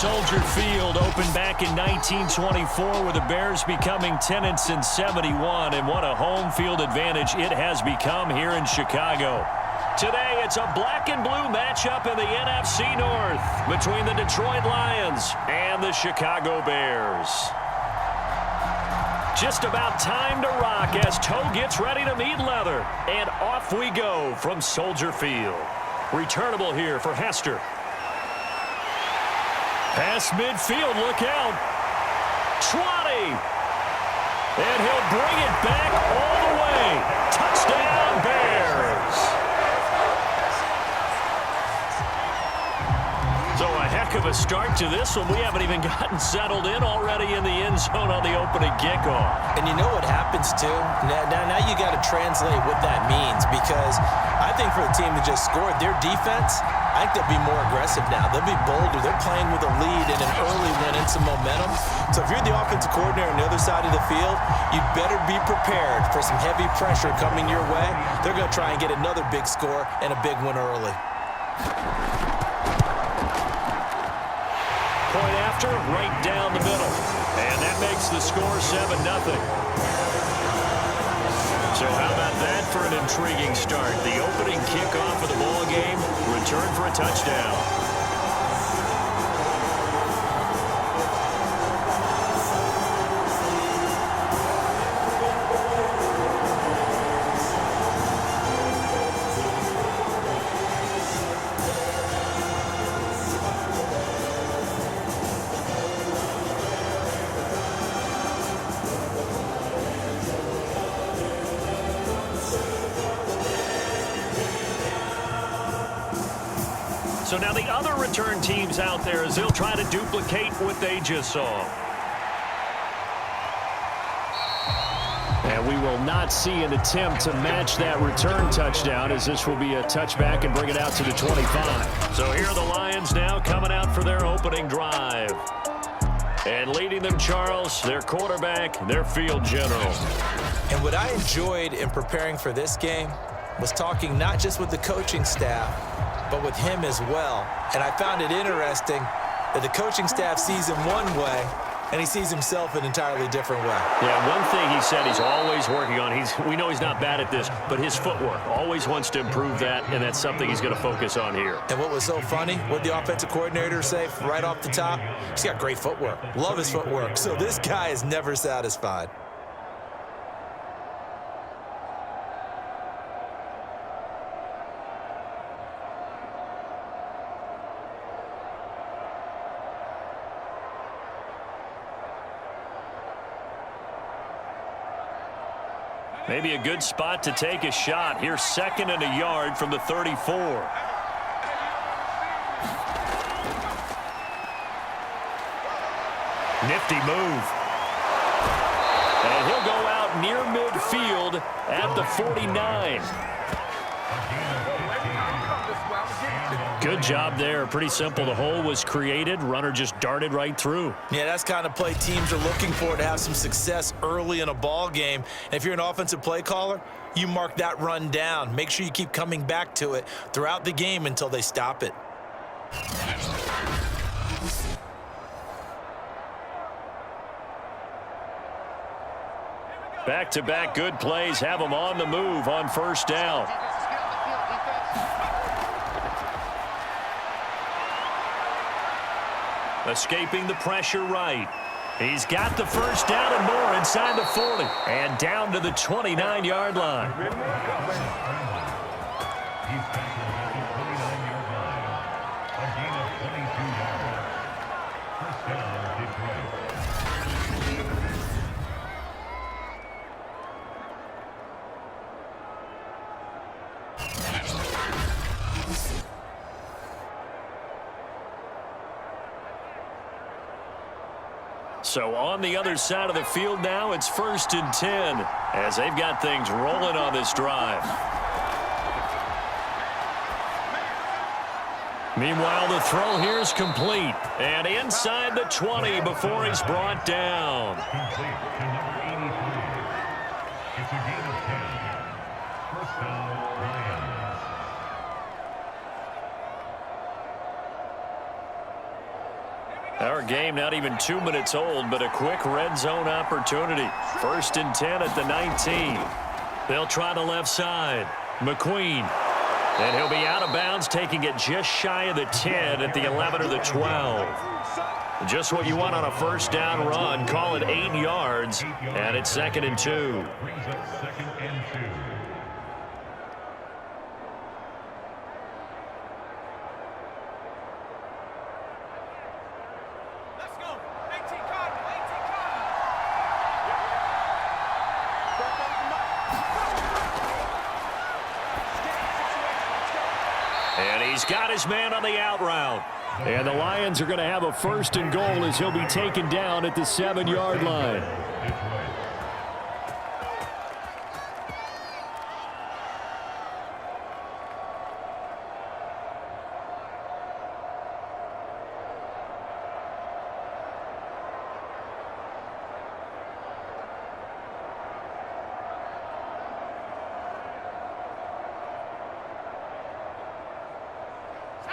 Soldier Field opened back in 1924 with the Bears becoming 10 since 71, and what a home field advantage it has become here in Chicago. Today, it's a black and blue matchup in the NFC North between the Detroit Lions and the Chicago Bears. Just about time to rock as toe gets ready to meet leather, and off we go from Soldier Field. Returnable here for Hester. Past midfield, look out. 20. And he'll bring it back all the way. Touchdown, Bears. So a heck of a start to this one. We haven't even gotten settled in already in the end zone on the opening kickoff. And you know what happens, too? Now you got to translate what that means, because I think for the team that just scored, their defense, I think they'll be more aggressive now. They'll be bolder. They're playing with a lead and an early win and some momentum. So if you're the offensive coordinator on the other side of the field, you better be prepared for some heavy pressure coming your way. They're going to try and get another big score and a big win early. Point after, right down the middle. And that makes the score 7-0. So how about that for an intriguing start? The opening kickoff of the ball game, return for a touchdown. So now the other return teams out there as they'll try to duplicate what they just saw. And we will not see an attempt to match that return touchdown, as this will be a touchback and bring it out to the 25. So here are the Lions now coming out for their opening drive. And leading them, Charles, their quarterback, their field general. And what I enjoyed in preparing for this game was talking not just with the coaching staff, but with him as well. And I found it interesting that the coaching staff sees him one way, and he sees himself an entirely different way. Yeah, one thing he said he's always working on, we know he's not bad at this, but his footwork, always wants to improve that, and that's something he's going to focus on here. And what was so funny, what the offensive coordinator say right off the top? He's got great footwork. Love his footwork. So this guy is never satisfied. Maybe a good spot to take a shot. Here's 2nd and a yard from the 34. Nifty move. And he'll go out near midfield at the 49. Good job there. Pretty simple. The hole was created. Runner just darted right through. Yeah, that's the kind of play teams are looking for to have some success early in a ball game. And if you're an offensive play caller, you mark that run down. Make sure you keep coming back to it throughout the game until they stop it. Back-to-back good plays have them on the move on first down. Escaping the pressure right. He's got the first down and more inside the 40. And down to the 29-yard line. So on the other side of the field now, it's 1st and 10 as they've got things rolling on this drive. Meanwhile, the throw here is complete. And inside the 20 before he's brought down. It's a gain of 10. First down, Lions. Our game not even 2 minutes old, but a quick red zone opportunity. 1st and 10 at the 19. They'll try the left side. McQueen. And he'll be out of bounds, taking it just shy of the 10 at the 11 or the 12. Just what you want on a first down run. Call it 8 yards, and it's 2nd and 2. Brings up 2nd and 2. And he's got his man on the out route. And the Lions are going to have a 1st and goal as he'll be taken down at the 7-yard line.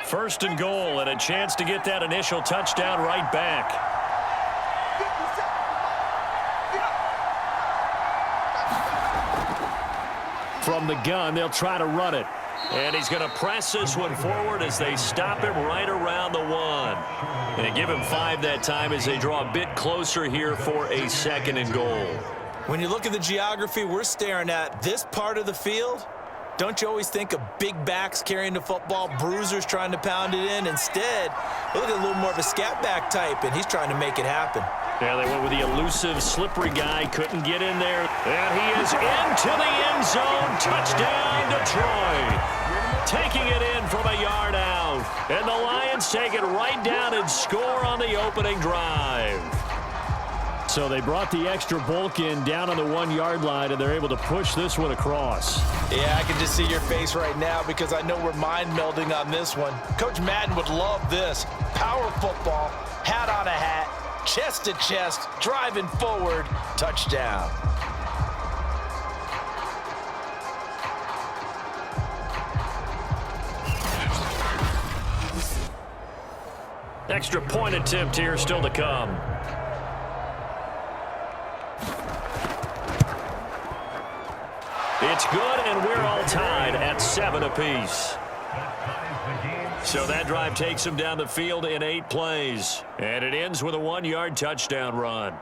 First and goal, and a chance to get that initial touchdown right back. From the gun, they'll try to run it. And he's going to press this one forward as they stop him right around the 1. And they give him 5 that time as they draw a bit closer here for a 2nd and goal. When you look at the geography we're staring at, this part of the field, don't you always think of big backs carrying the football, bruisers trying to pound it in? Instead, look at a little more of a scat back type, and he's trying to make it happen. Yeah, they went with the elusive, slippery guy. Couldn't get in there. And he is into the end zone. Touchdown, Detroit. Taking it in from a yard out. And the Lions take it right down and score on the opening drive. So they brought the extra bulk in down on the 1-yard line, and they're able to push this one across. Yeah, I can just see your face right now because I know we're mind melding on this one. Coach Madden would love this. Power football, hat on a hat, chest to chest, driving forward, touchdown. Extra point attempt here still to come. It's good, and we're all tied at 7 apiece. So that drive takes them down the field in 8 plays. And it ends with a 1-yard touchdown run.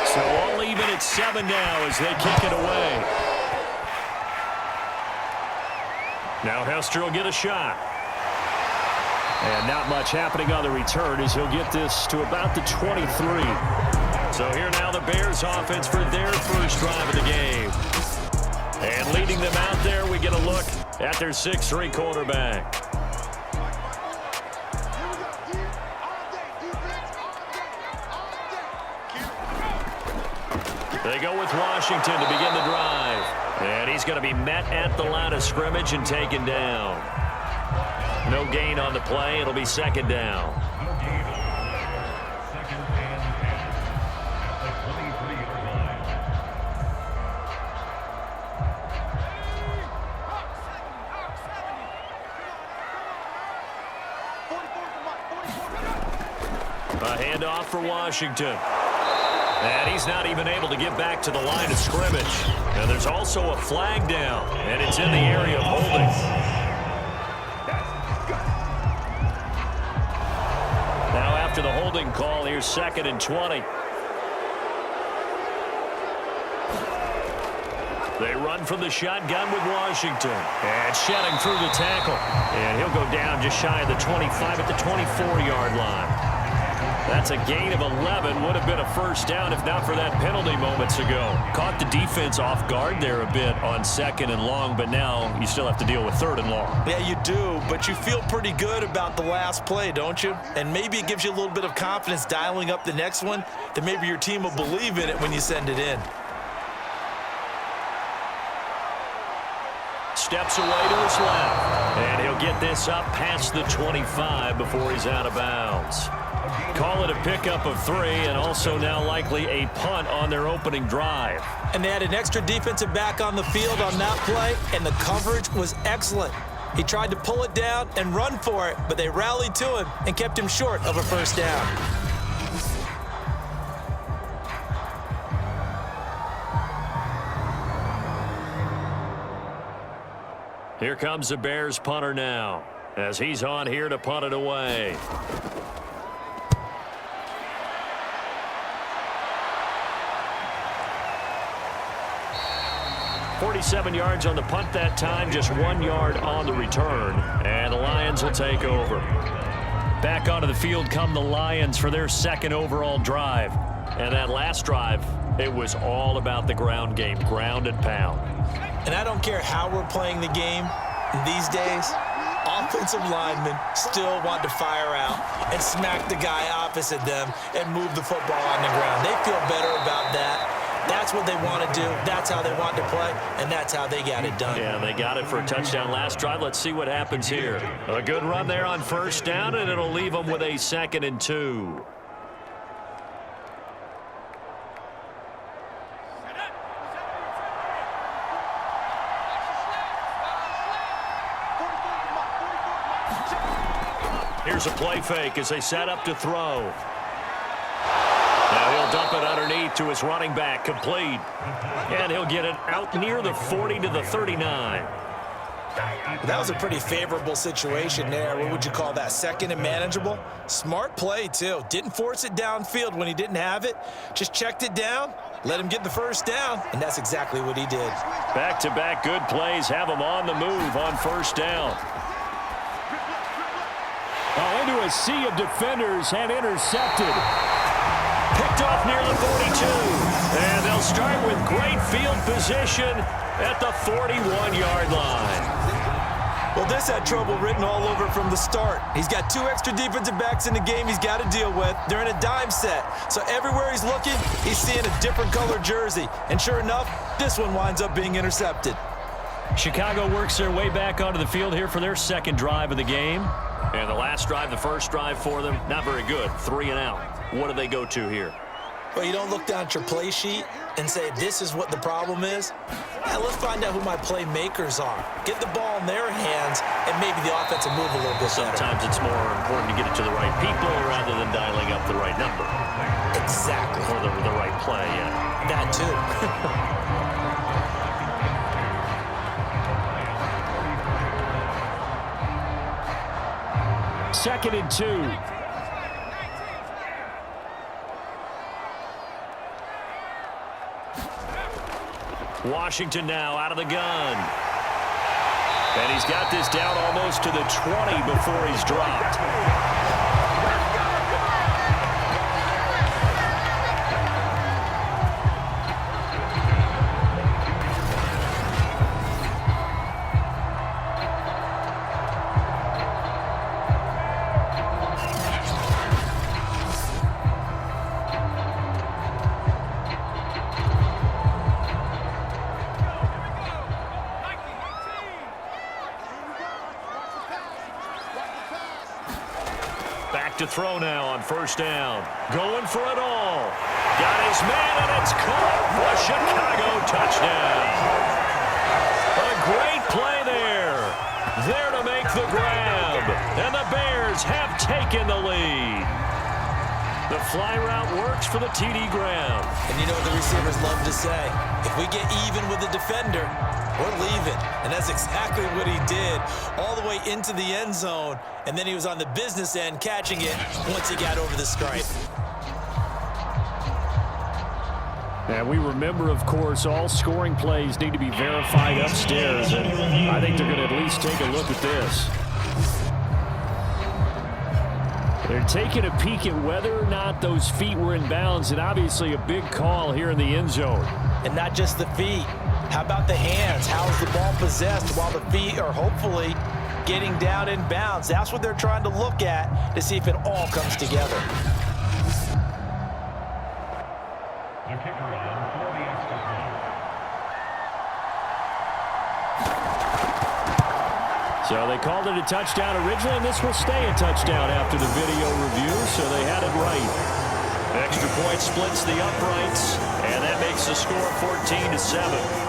So all even at 7 now as they kick it away. Now Hester will get a shot. And not much happening on the return as he'll get this to about the 23. So here now the Bears offense for their first drive of the game. And leading them out there, we get a look at their 6'3" quarterback. They go with Washington to begin the drive. And he's going to be met at the line of scrimmage and taken down. No gain on the play. It'll be 2nd down. No gain on the play. 2nd and 10 at the 23-yard line. A handoff for Washington. And he's not even able to get back to the line of scrimmage. Now there's also a flag down, and it's in the area of holding. Now after the holding call, here's 2nd and 20. They run from the shotgun with Washington. And shedding through the tackle. And he'll go down just shy of the 25 at the 24-yard line. That's a gain of 11. Would have been a first down if not for that penalty moments ago. Caught the defense off guard there a bit on 2nd and long, but now you still have to deal with 3rd and long. Yeah, you do, but you feel pretty good about the last play, don't you? And maybe it gives you a little bit of confidence dialing up the next one, that maybe your team will believe in it when you send it in. Steps away to his left, and he'll get this up past the 25 before he's out of bounds. Call it a pickup of 3, and also now likely a punt on their opening drive. And they had an extra defensive back on the field on that play, and the coverage was excellent. He tried to pull it down and run for it, but they rallied to him and kept him short of a first down. Here comes the Bears punter now, as he's on here to punt it away. 47 yards on the punt that time, just 1 yard on the return, and the Lions will take over. Back onto the field come the Lions for their 2nd overall drive. And that last drive, it was all about the ground game, ground and pound. And I don't care how we're playing the game these days, offensive linemen still want to fire out and smack the guy opposite them and move the football on the ground. They feel better about that. That's what they want to do. That's how they want to play, and that's how they got it done. Yeah, they got it for a touchdown last drive. Let's see what happens here. A good run there on first down, and it'll leave them with a 2nd and 2. Here's a play fake as they set up to throw. Now he'll dump it underneath to his running back, complete. And he'll get it out near the 40 to the 39. That was a pretty favorable situation there. What would you call that? 2nd and manageable? Smart play, too. Didn't force it downfield when he didn't have it. Just checked it down, let him get the first down, and that's exactly what he did. Back-to-back good plays have him on the move on first down. Into a sea of defenders and intercepted. Picked off near the 42. And they'll start with great field position at the 41-yard line. Well, this had trouble written all over from the start. He's got 2 extra defensive backs in the game he's got to deal with. They're in a dime set. So everywhere he's looking, he's seeing a different color jersey. And sure enough, this one winds up being intercepted. Chicago works their way back onto the field here for their 2nd drive of the game. And the last drive, the first drive for them, not very good. 3 and out. What do they go to here? Well, you don't look down at your play sheet and say, this is what the problem is. Let's find out who my playmakers are. Get the ball in their hands, and maybe the offense will move a little bit better. Sometimes it's more important to get it to the right people rather than dialing up the right number. Exactly. Or the right play, yeah. That, too. 2nd and 2. Washington now out of the gun. And he's got this down almost to the 20 before he's dropped. To throw now on first down. Going for it all. Got his man, and it's caught for a Chicago touchdown. A great play there. There to make the grab. And the Bears have taken the lead. The fly route works for the TD grab. And you know what the receivers love to say? If we get even with the defender, we're leaving. And that's exactly what he did, all the way into the end zone. And then he was on the business end catching it once he got over the stripe. And we remember, of course, all scoring plays need to be verified upstairs. And I think they're going to at least take a look at this. They're taking a peek at whether or not those feet were in bounds, and obviously a big call here in the end zone. And not just the feet. How about the hands? How's the ball possessed while the feet are hopefully getting down in bounds? That's what they're trying to look at to see if it all comes together. The kicker on for the extra point. So they called it a touchdown originally, and this will stay a touchdown after the video review, so they had it right. Extra point splits the uprights, and that makes the score 14-7.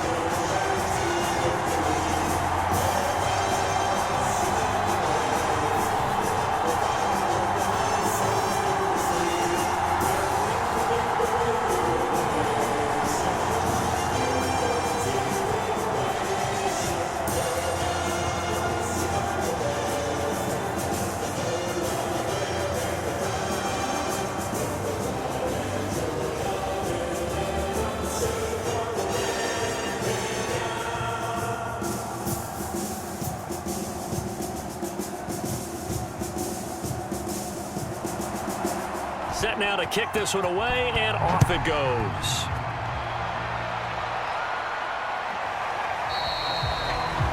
Set now to kick this one away, and off it goes.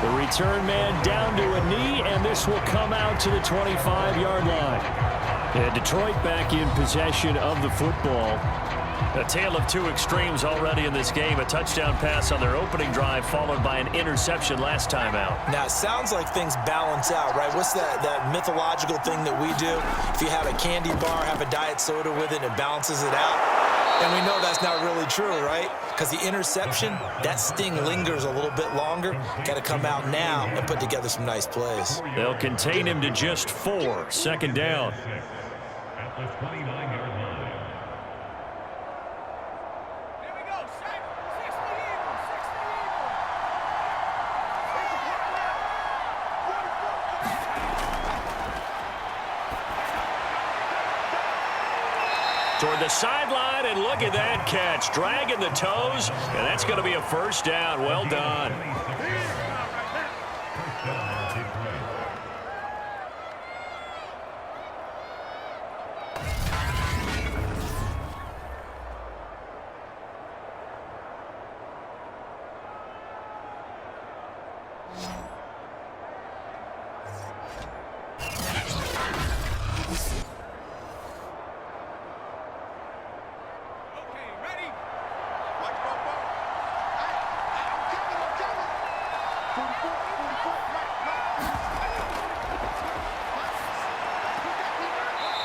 The return man down to a knee, and this will come out to the 25-yard line. And Detroit back in possession of the football. A tale of two extremes already in this game. A touchdown pass on their opening drive, followed by an interception last time out. Now, it sounds like things balance out, right? What's that mythological thing that we do? If you have a candy bar, have a diet soda with it, and it balances it out. And we know that's not really true, right? Because the interception, that sting lingers a little bit longer. Got to come out now and put together some nice plays. They'll contain him to just 4. Second down. At the 29-yard line. Toward the sideline, and look at that catch. Dragging the toes, and that's going to be a first down. Well done. First down, Detroit.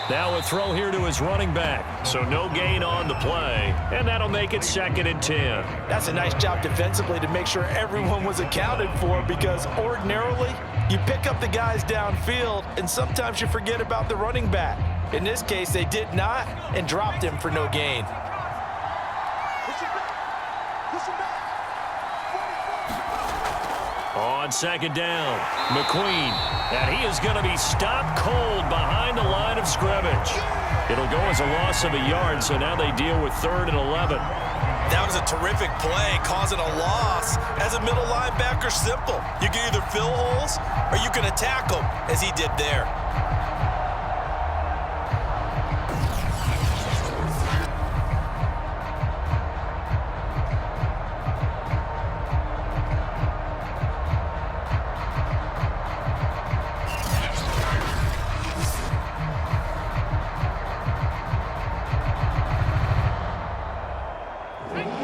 Now a throw here to his running back. So no gain on the play, and that'll make it 2nd and 10. That's a nice job defensively to make sure everyone was accounted for, because ordinarily you pick up the guys downfield and sometimes you forget about the running back. In this case, they did not and dropped him for no gain. On 2nd down, McQueen, and he is going to be stopped cold behind the line of scrimmage. It'll go as a loss of a yard, so now they deal with 3rd and 11. That was a terrific play, causing a loss. As a middle linebacker, simple. You can either fill holes or you can attack them, as he did there.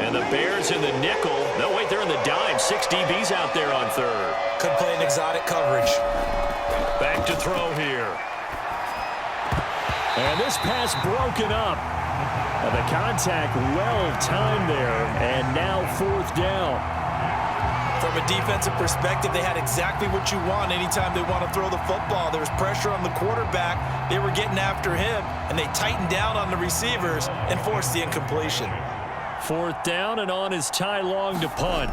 And the Bears in the nickel. No, wait, they're in the dime. 6 DBs out there on 3rd. Could play an exotic coverage. Back to throw here. And this pass broken up. And the contact well timed there. And now 4th down. From a defensive perspective, they had exactly what you want anytime they want to throw the football. There was pressure on the quarterback. They were getting after him, and they tightened down on the receivers and forced the incompletion. 4th down, and on is Ty Long to punt.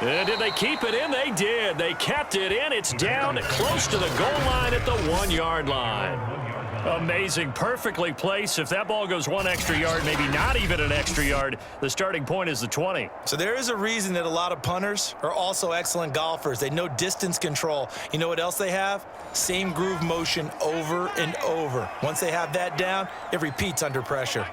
And did they keep it in? They did. They kept it in. It's down close to the goal line at the 1-yard line. Amazing. Perfectly placed. If that ball goes 1 extra yard, maybe not even an extra yard, the starting point is the 20. So there is a reason that a lot of punters are also excellent golfers. They know distance control. You know what else they have? Same groove motion over and over. Once they have that down, it repeats under pressure.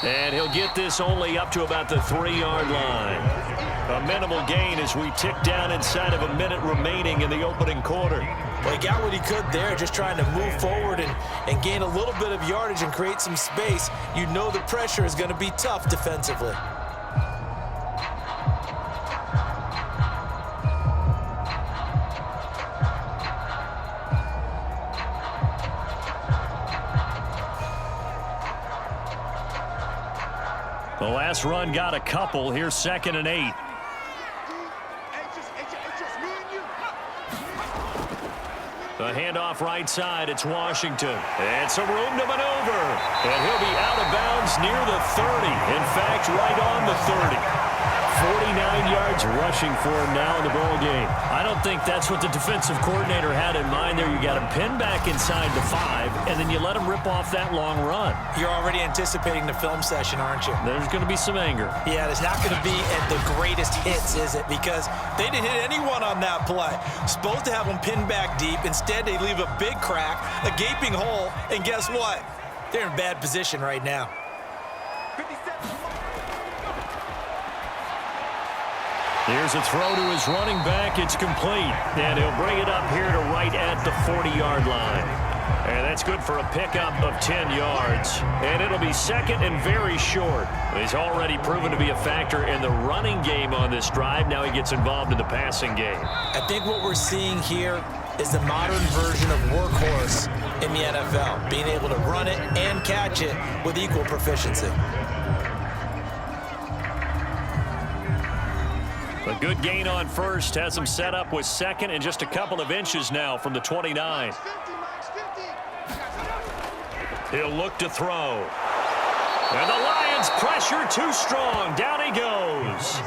And he'll get this only up to about the 3-yard line. A minimal gain as we tick down inside of a minute remaining in the opening quarter. Well, he got what he could there, just trying to move forward and gain a little bit of yardage and create some space. You know the pressure is going to be tough defensively. The last run got a couple. Here's 2nd and 8. The handoff right side. It's Washington. And some room to maneuver. And he'll be out of bounds near the 30. In fact, right on the 30. 49 yards rushing for him now in the ball game. I don't think that's what the defensive coordinator had in mind there. You got him pinned back inside the 5, and then you let him rip off that long run. You're already anticipating the film session, aren't you? There's going to be some anger. Yeah, there's not going to be at the greatest hits, is it? Because they didn't hit anyone on that play. Supposed to have them pinned back deep. Instead, they leave a big crack, a gaping hole, and guess what? They're in bad position right now. Here's a throw to his running back. It's complete. And he'll bring it up here to right at the 40-yard line. And that's good for a pickup of 10 yards. And it'll be 2nd and very short. He's already proven to be a factor in the running game on this drive. Now he gets involved in the passing game. I think what we're seeing here is the modern version of workhorse in the NFL, being able to run it and catch it with equal proficiency. A good gain on first has him set up with 2nd and just a couple of inches now from the 29. He'll look to throw. And the Lions pressure too strong. Down he goes.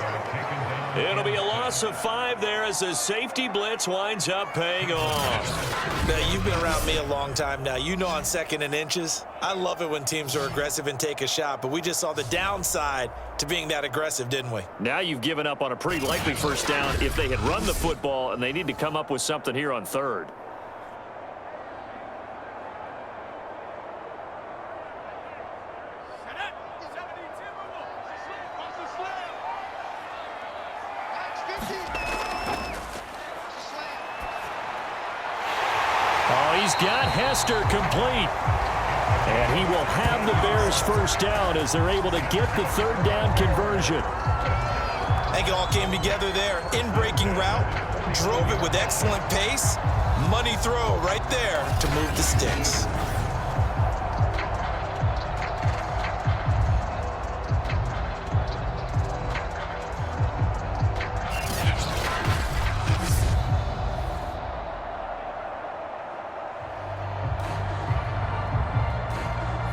It'll be a loss of 5 there as the safety blitz winds up paying off. Now, you've been around me a long time now. You know on 2nd and inches, I love it when teams are aggressive and take a shot, but we just saw the downside to being that aggressive, didn't we? Now you've given up on a pretty likely first down if they had run the football, and they need to come up with something here on 3rd. Oh, he's got Hester complete. And he will have the Bears first down as they're able to get the 3rd down conversion. I think it all came together there. In-breaking route, drove it with excellent pace. Money throw right there to move the sticks.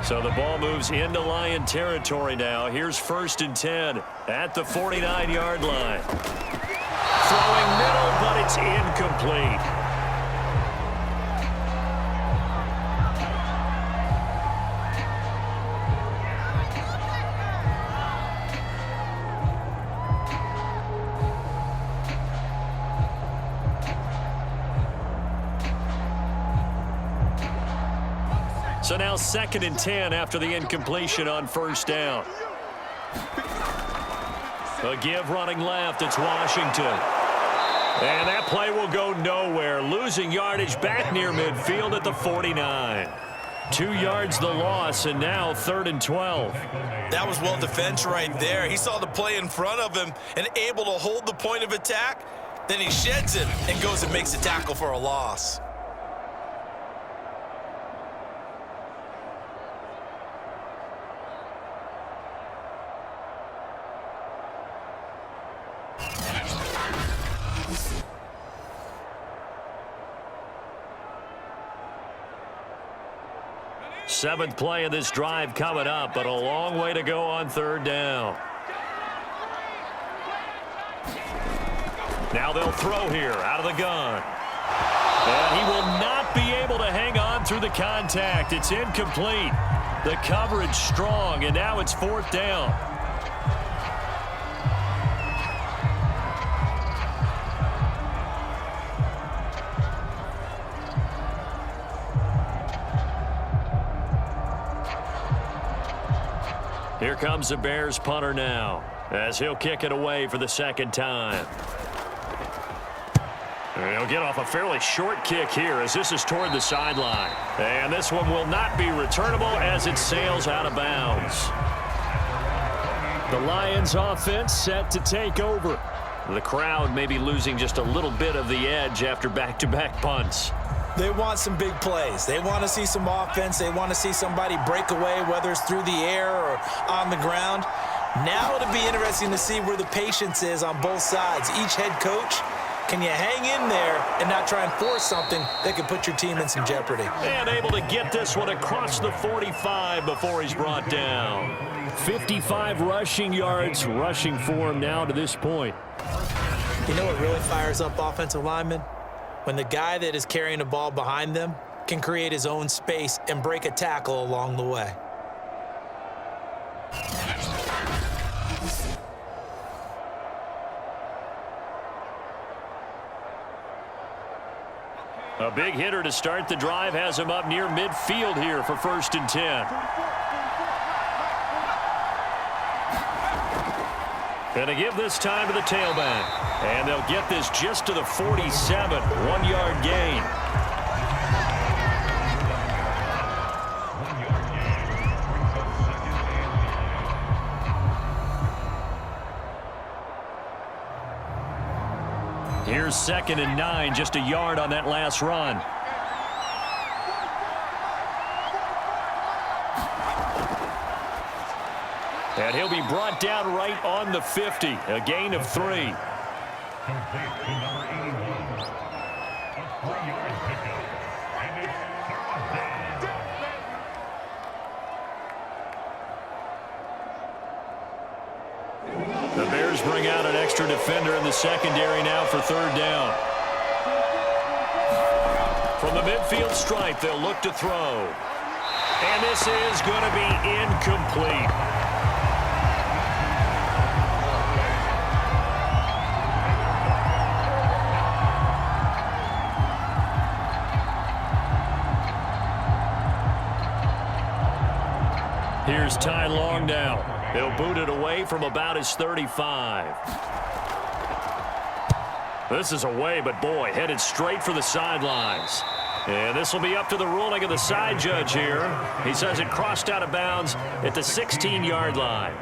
So the ball moves into Lion territory now. Here's 1st and 10 at the 49-yard line. Throwing middle, but it's incomplete. So now 2nd and 10 after the incompletion on 1st down. A give running left. It's Washington. And that play will go nowhere. Losing yardage back near midfield at the 49. 2 yards the loss, and now 3rd and 12. That was well defense right there. He saw the play in front of him and able to hold the point of attack. Then he sheds it and goes and makes a tackle for a loss. Seventh play of this drive coming up, but a long way to go on 3rd down. Now they'll throw here out of the gun. And he will not be able to hang on through the contact. It's incomplete. The coverage strong, and now it's 4th down. Here comes the Bears punter now, as he'll kick it away for the 2nd time. And he'll get off a fairly short kick here as this is toward the sideline. And this one will not be returnable as it sails out of bounds. The Lions offense set to take over. The crowd may be losing just a little bit of the edge after back-to-back punts. They want some big plays. They want to see some offense. They want to see somebody break away, whether it's through the air or on the ground. Now it'll be interesting to see where the patience is on both sides. Each head coach, can you hang in there and not try and force something that could put your team in some jeopardy? And able to get this one across the 45 before he's brought down. 55 rushing yards rushing for him now to this point. You know what really fires up offensive linemen? When the guy that is carrying the ball behind them can create his own space and break a tackle along the way. A big hitter to start the drive has him up near midfield here for 1st and 10. Going to give this time to the tailback. And they'll get this just to the 47. 1-yard gain. Here's 2nd and 9, just a yard on that last run. And he'll be brought down right on the 50, a gain of 3. Complete to number 81. A 3-yard pickup. And it's 3rd down. The Bears bring out an extra defender in the secondary now for 3rd down. From the midfield stripe, they'll look to throw. And this is going to be incomplete. Here's Ty Long now. He'll boot it away from about his 35. This is away, but boy, headed straight for the sidelines. And this will be up to the ruling of the side judge here. He says it crossed out of bounds at the 16-yard line.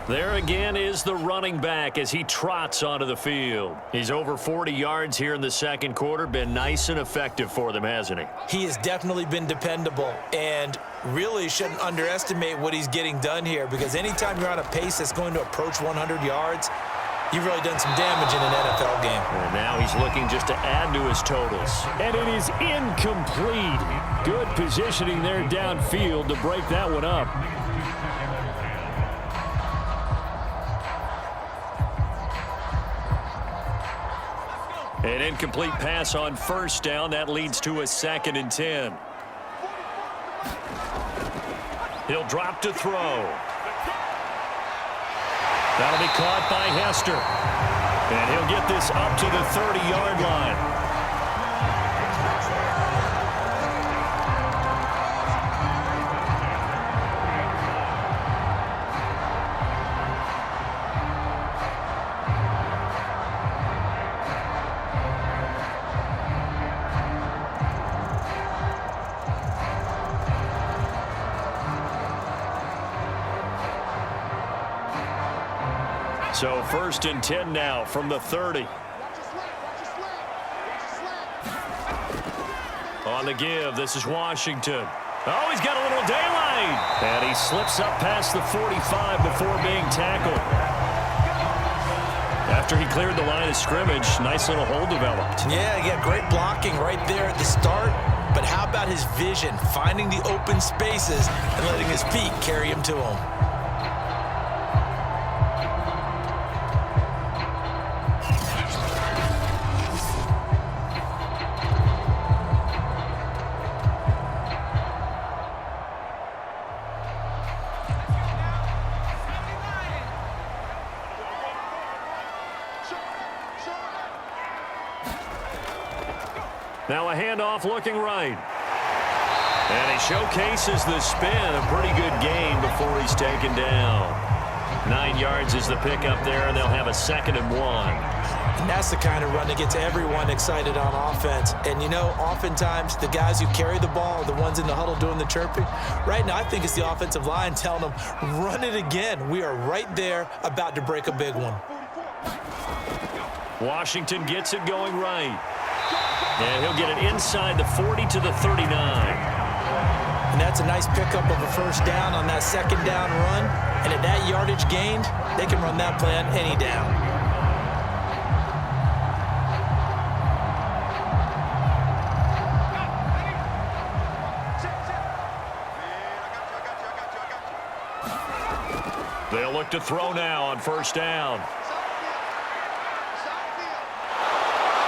There again is the running back as he trots onto the field. He's over 40 yards here in the 2nd quarter. Been nice and effective for them, hasn't he? He has definitely been dependable and really shouldn't underestimate what he's getting done here, because anytime you're on a pace that's going to approach 100 yards, you've really done some damage in an NFL game. And now he's looking just to add to his totals. And it is incomplete. Good positioning there downfield to break that one up. An incomplete pass on 1st down. That leads to a 2nd and 10. He'll drop to throw. That'll be caught by Hester. And he'll get this up to the 30-yard line. So 1st and 10 now from the 30. On the give, this is Washington. Oh, he's got a little daylight. And he slips up past the 45 before being tackled. After he cleared the line of scrimmage, nice little hole developed. Yeah, great blocking right there at the start. But how about his vision, finding the open spaces and letting his feet carry him to him? Now a handoff looking right. And he showcases the spin. A pretty good gain before he's taken down. 9 yards is the pickup there, and they'll have a 2nd and 1. And that's the kind of run that gets everyone excited on offense. And, you know, oftentimes the guys who carry the ball are the ones in the huddle doing the chirping. Right now, I think it's the offensive line telling them, run it again. We are right there about to break a big one. Washington gets it going right. And he'll get it inside the 40 to the 39. And that's a nice pickup of a first down on that 2nd down run. And at that yardage gained, they can run that play on any down. They'll look to throw now on first down.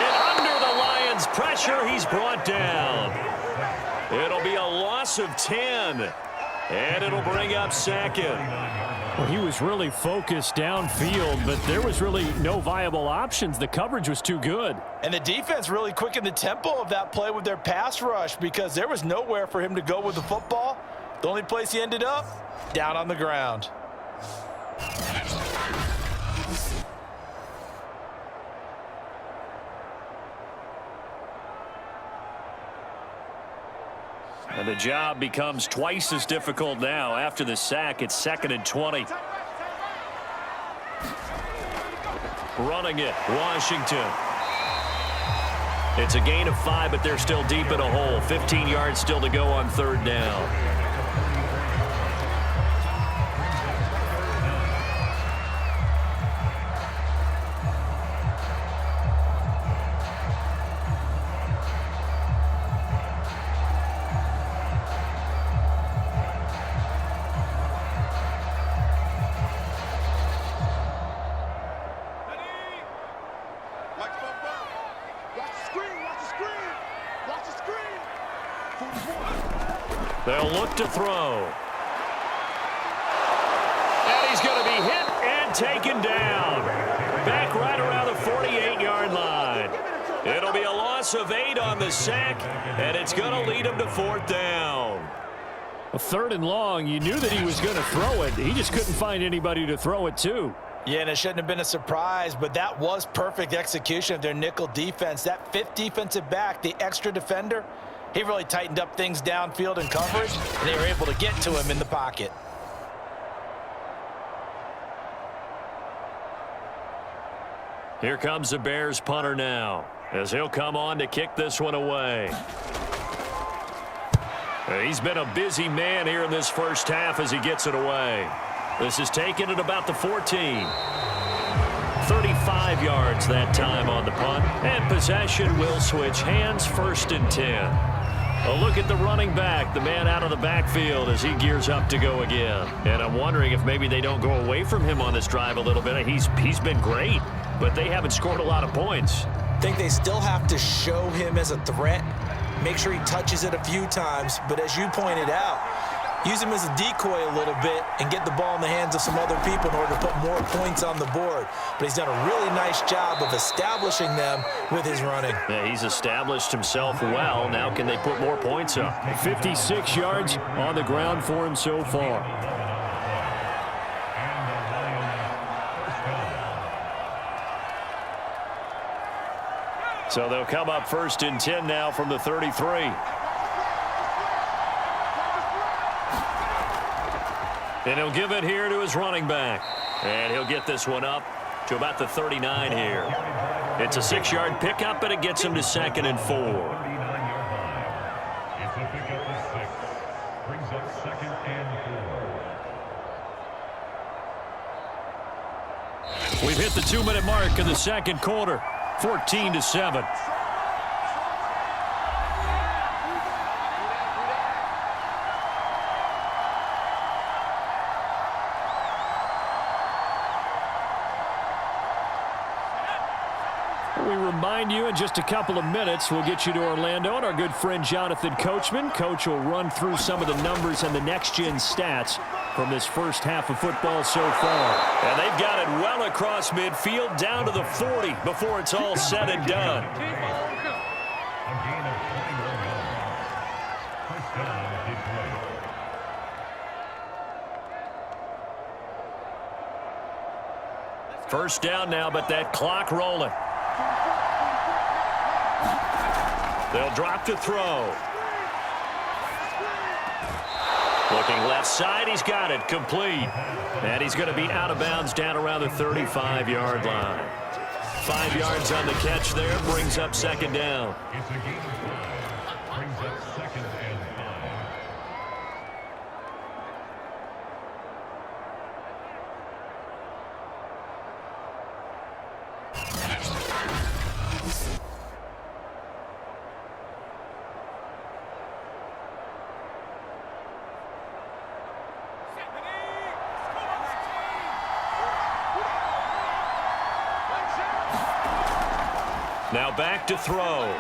And under the Lions' pressure, he's brought down. It'll be a loss of 10. And it'll bring up 2nd. Well, he was really focused downfield, but there was really no viable options. The coverage was too good. And the defense really quickened the tempo of that play with their pass rush because there was nowhere for him to go with the football. The only place he ended up, down on the ground. And the job becomes twice as difficult now. After the sack, it's 2nd and 20. Running it, Washington. It's a gain of 5, but they're still deep in a hole. 15 yards still to go on 3rd down. They'll look to throw. And he's going to be hit and taken down. Back right around the 48-yard line. It'll be a loss of 8 on the sack, and it's going to lead him to 4th down. A 3rd and long, you knew that he was going to throw it. He just couldn't find anybody to throw it to. Yeah, and it shouldn't have been a surprise, but that was perfect execution of their nickel defense. That 5th defensive back, the extra defender, he really tightened up things downfield in coverage, and they were able to get to him in the pocket. Here comes the Bears punter now, as he'll come on to kick this one away. He's been a busy man here in this first half as he gets it away. This is taken at about the 14. 35 yards that time on the punt, and possession will switch hands, 1st and 10. A look at the running back, the man out of the backfield as he gears up to go again. And I'm wondering if maybe they don't go away from him on this drive a little bit. He's been great, but they haven't scored a lot of points. I think they still have to show him as a threat, make sure he touches it a few times, but as you pointed out, use him as a decoy a little bit and get the ball in the hands of some other people in order to put more points on the board. But he's done a really nice job of establishing them with his running. Yeah, he's established himself well. Now can they put more points up? 56 yards on the ground for him so far. So they'll come up 1st and 10 now from the 33. And he'll give it here to his running back. And he'll get this one up to about the 39 here. It's a 6-yard pickup, and it gets him to 2nd and 4. 39-yard line. It's a pickup of 6. Brings up 2nd and 4. We've hit the 2-minute mark in the 2nd quarter. 14-7. We remind you in just a couple of minutes, we'll get you to Orlando and our good friend Jonathan Coachman. Coach will run through some of the numbers and the next-gen stats from this first half of football so far. And they've got it well across midfield down to the 40 before it's all said and done. A gain of down, Detroit. First down now, but that clock rolling. They'll drop to throw. Looking left side, he's got it, complete. And he's going to be out of bounds down around the 35-yard line. 5 yards on the catch there, brings up second down. It's a gain of 5. Brings up second and 5. Now back to throw.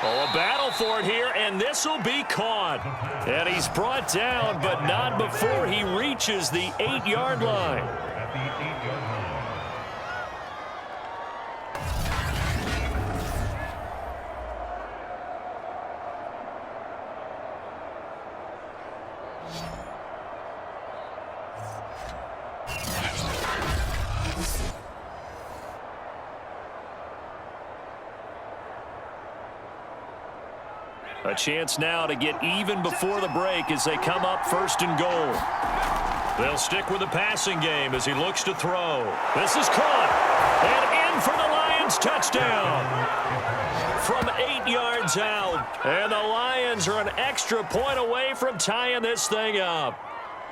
Oh, a battle for it here, and this will be caught. And he's brought down, but not before he reaches the 8-yard line. At the 8-yard line. A chance now to get even before the break as they come up first and goal. They'll stick with the passing game as he looks to throw. This is caught. And in for the Lions touchdown. From 8 yards out. And the Lions are an extra point away from tying this thing up.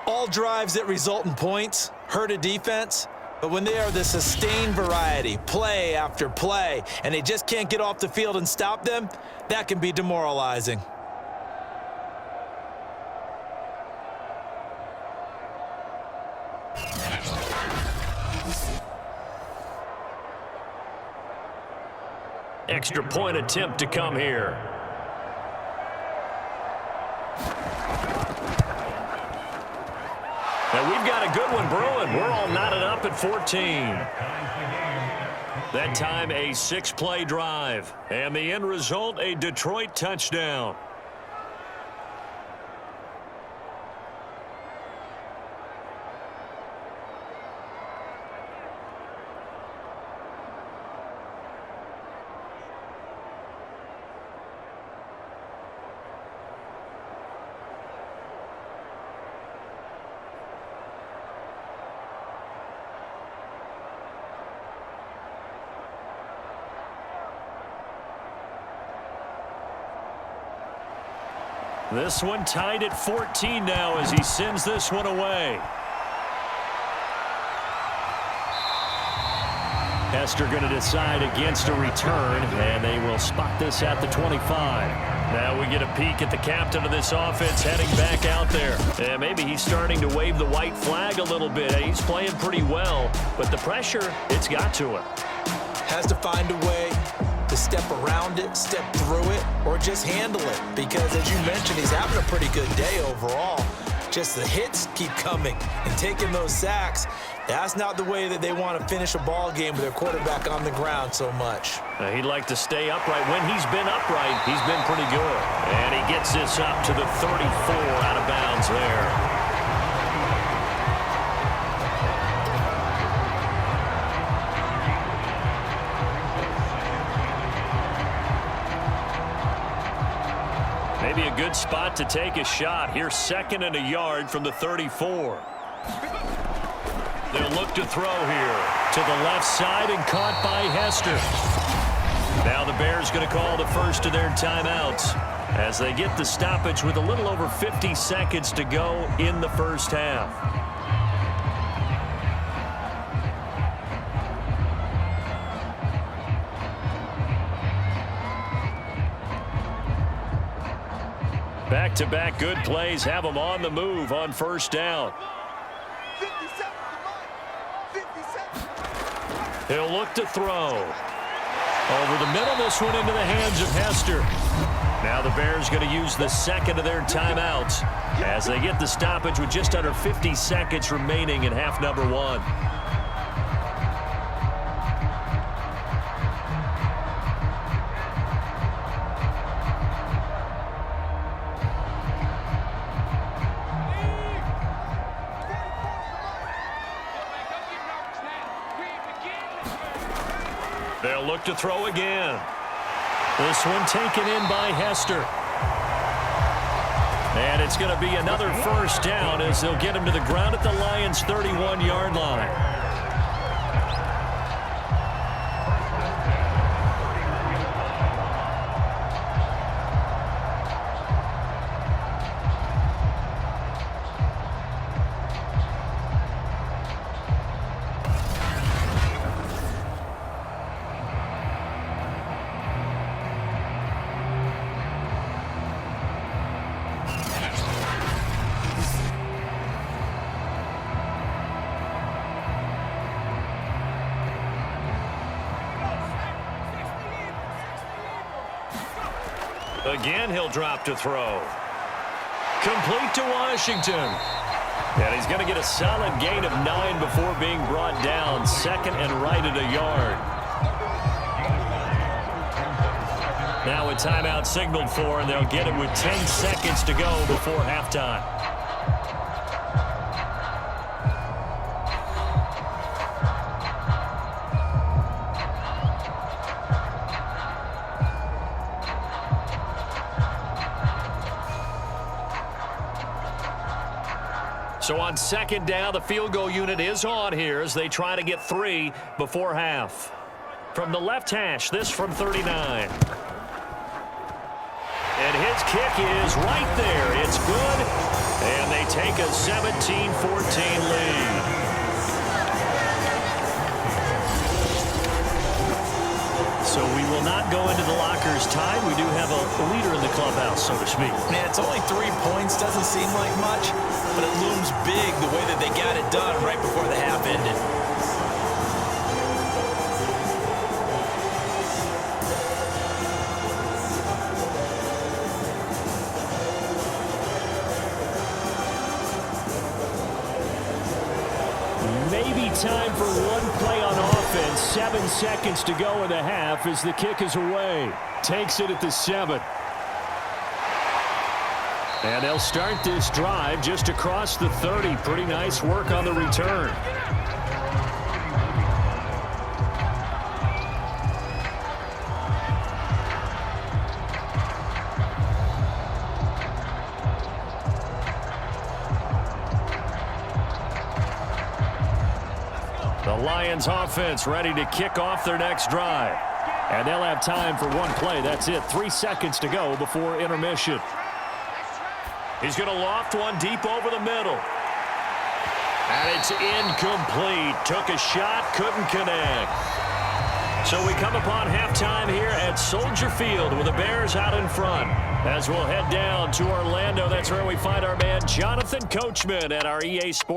All drives that result in points hurt a defense, but when they are the sustained variety, play after play, and they just can't get off the field and stop them, that can be demoralizing. Extra point attempt to come here. And we've got a good one brewing. We're all knotted up at 14. That time a 6-play drive. And the end result, a Detroit touchdown. This one tied at 14 now as he sends this one away. Hester going to decide against a return, and they will spot this at the 25. Now we get a peek at the captain of this offense heading back out there. And maybe he's starting to wave the white flag a little bit. He's playing pretty well, but the pressure, it's got to him. Has to find a way to step around it, step through it, or just handle it. Because as you mentioned, he's having a pretty good day overall. Just the hits keep coming and taking those sacks. That's not the way that they want to finish a ball game with their quarterback on the ground so much. He'd like to stay upright. When he's been upright, he's been pretty good. And he gets this up to the 34 out of bounds there. Maybe a good spot to take a shot. Here's 2nd and a yard from the 34. They'll look to throw here to the left side and caught by Hester. Now the Bears going to call the first of their timeouts as they get the stoppage with a little over 50 seconds to go in the first half. Back-to-back good plays have them on the move on first down. He'll look to throw. Over the middle, this one into the hands of Hester. Now the Bears going to use the second of their timeouts as they get the stoppage with just under 50 seconds remaining in half number 1. They'll look to throw again. This one taken in by Hester. And it's going to be another first down as they'll get him to the ground at the Lions' 31-yard line. Again, he'll drop to throw. Complete to Washington. And he's going to get a solid gain of 9 before being brought down. Second and right at a yard. Now a timeout signaled for, and they'll get it with 10 seconds to go before halftime. So on second down, the field goal unit is on here as they try to get 3 before half. From the left hash, this from 39. And his kick is right there. It's good. And they take a 17-14 lead. So we will not go into the lockers tied. We do have a leader in the clubhouse, so to speak. Man, it's only 3 points. Doesn't seem like much, but it looms big the way that they got it done right before the half ended. Maybe time for one play on offense. 7 seconds to go in the half as the kick is away. Takes it at the 7. And they'll start this drive just across the 30. Pretty nice work on the return. The Lions offense ready to kick off their next drive. And they'll have time for one play. That's it. 3 seconds to go before intermission. He's going to loft one deep over the middle. And it's incomplete. Took a shot, couldn't connect. So we come upon halftime here at Soldier Field with the Bears out in front. As we'll head down to Orlando, that's where we find our man Jonathan Coachman at our EA Sports.